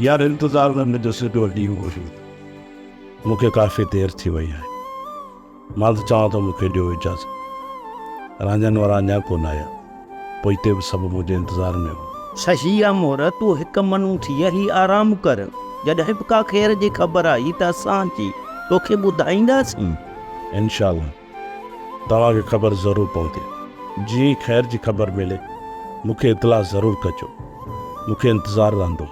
यार इंतज़ार में मुंहिंजो सॼो ॾींहुं हुयो। मूंखे काफ़ी देरि थी वई आहे। मां त चवां थो मूंखे ॾियो इजाज़त। रांझनि वारा अञा कोन आया, पोइ हिते बि सभु मुंहिंजे इंतज़ार में हो। सही आहे मोर, तूं हिकु मनू थी हली आराम कर। जॾहिं बि का ख़ैर जी ख़बर आई त असां अची तोखे ॿुधाईंदासीं। इंशाअल्लाह तव्हांखे ख़बर ज़रूरु पवंदी। जीअं ख़ैर जी ख़बर मिले मूंखे इतला ज़रूरु कजो। मूंखे इंतज़ारु रहंदो।